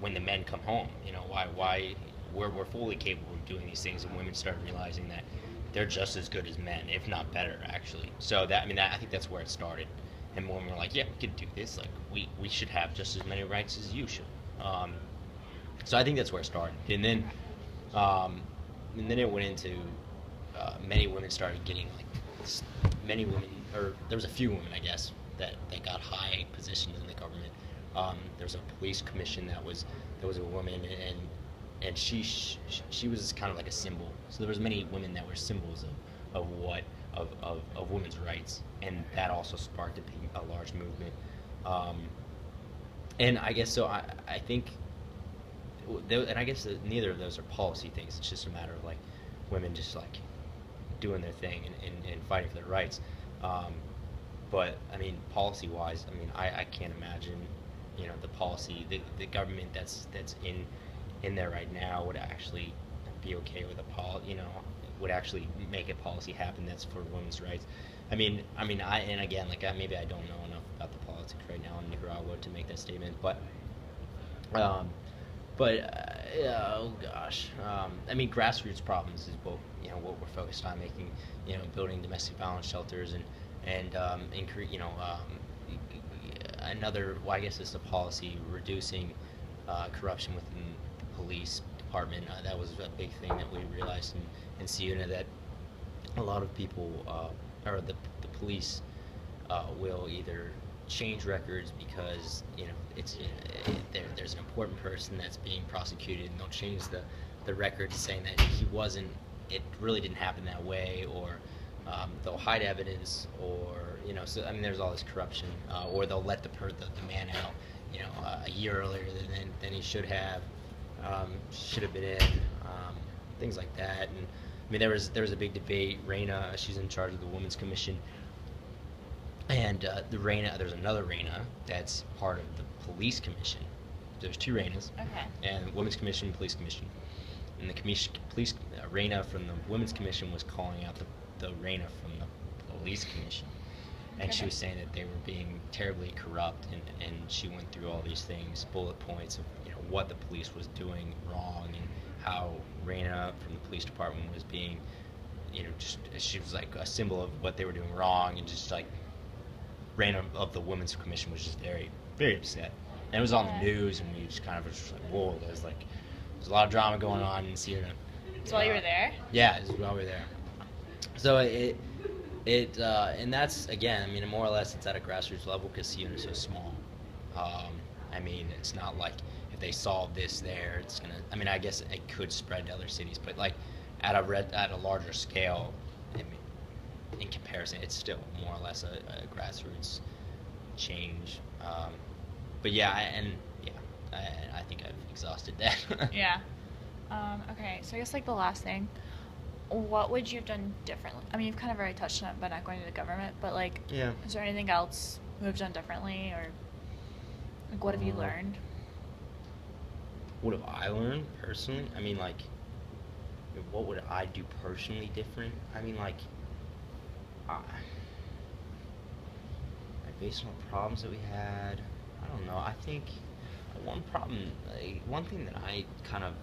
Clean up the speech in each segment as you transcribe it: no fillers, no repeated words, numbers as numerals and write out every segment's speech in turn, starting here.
when the men come home. Why we're fully capable of doing these things, and women start realizing that they're just as good as men, if not better, actually. So I think that's where it started. And when we're like, yeah, we could do this. Like we should have just as many rights as you should. Um, so I think that's where it started, um, and then it went into many women started getting like many women, or there was a few women, I guess, that got high positions in the government. There was a police commission that was a woman, and she was kind of like a symbol. So there was many women that were symbols of women's rights, and that also sparked a large movement. Um, and I guess so. I think, and I guess that neither of those are policy things. It's just a matter of like women just like doing their thing and fighting for their rights. Um, but I mean, policy wise, I mean, I can't imagine, the policy, the government that's in there right now would actually be okay with would actually make a policy happen that's for women's rights. And again, like maybe I don't know enough about the politics right now in Nicaragua to make that statement, um, but oh gosh, I mean, grassroots problems is what we're focused on, making, building domestic violence shelters and increase, another. Well, I guess it's a policy reducing corruption within the police department. That was a big thing that we realized in Siuna, that a lot of people, or the police, will either change records because it's there's an important person that's being prosecuted, and they'll change the record saying that he wasn't. It really didn't happen that way, or they'll hide evidence, or So I mean, there's all this corruption, or they'll let the man out, a year earlier than he should have been in, things like that. And I mean, there was a big debate. Reina, she's in charge of the Women's Commission, and there's another Reina that's part of the Police Commission. There's two Reinas. Okay. And Women's Commission and Police Commission. And the police Reina from the Women's Commission was calling out the Reina from the Police Commission, and she was saying that they were being terribly corrupt, and she went through all these things, bullet points of what the police was doing wrong, and how Reina from the police department was being, just she was like a symbol of what they were doing wrong, and just like Reina of the Women's Commission was just very, very upset. And it was on the news, and we just kind of was just like, whoa, there's a lot of drama going on in Siena. So while you were there? Yeah, it was while we were there. So and that's, again, I mean, more or less it's at a grassroots level because Siena is so small. I mean, it's not like if they solve this there, it's gonna. I mean, I guess it could spread to other cities, but like at a larger scale, I mean, in comparison, it's still more or less a grassroots change. But yeah, I think I've exhausted that. Yeah. Okay, so I guess like the last thing, what would you have done differently? I mean, you've kind of already touched on it by not going to the government, but like, Yeah. is there anything else you have done differently, or like what have you learned? What have I learned personally? I mean, like, what would I do personally different? I mean, like, based on the problems that we had, I don't know. I think one thing that I kind of,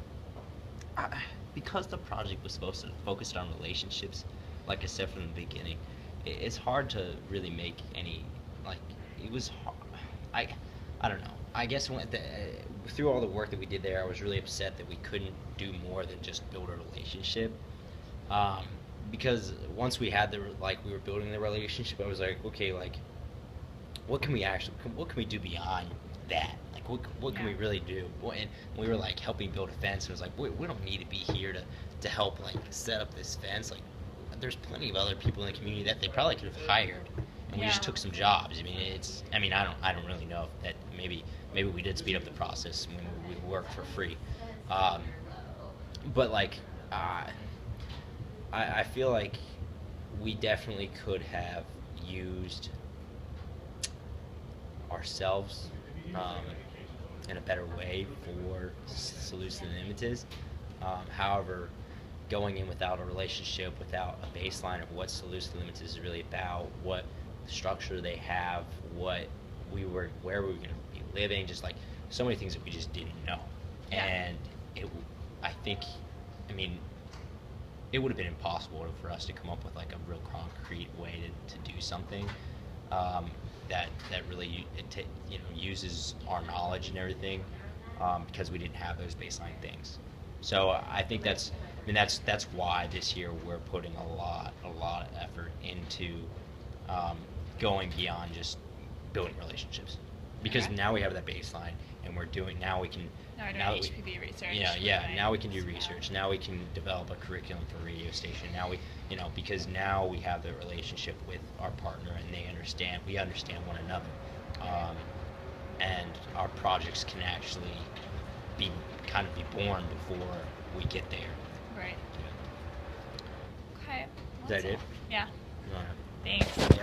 because the project was supposed to focus on relationships, like I said from the beginning, it's hard to really make any, like, it was hard. I don't know. I guess through all the work that we did there, I was really upset that we couldn't do more than just build a relationship. Because once we had we were building the relationship, I was like, okay, like, what can we do beyond that? Like, what can we really do? And we were like helping build a fence. It was like, we don't need to be here to help like set up this fence. Like, there's plenty of other people in the community that they probably could have hired, and we just took some jobs. I mean, I don't really know if that maybe we did speed up the process when we worked for free, but like, I feel like we definitely could have used ourselves in a better way for Salutes and Limited. However, going in without a relationship, without a baseline of what Salutes and Limited is really about, what structure they have, where we were going to be living, just like so many things that we just didn't know. Yeah. And I think, I mean, it would have been impossible for us to come up with like a real concrete way to do something that really uses our knowledge and everything, because we didn't have those baseline things. So I think that's why this year we're putting a lot of effort into going beyond just building relationships, because Okay. now we have that baseline, and we're doing now we can Now we're doing now that we HPV research. yeah, now we can do research. Now we can develop a curriculum for radio station. Now we, because now we have the relationship with our partner, and we understand one another, and our projects can actually be born before we get there. Right. Okay. Is that it? Yeah. All right. Thanks. Yep.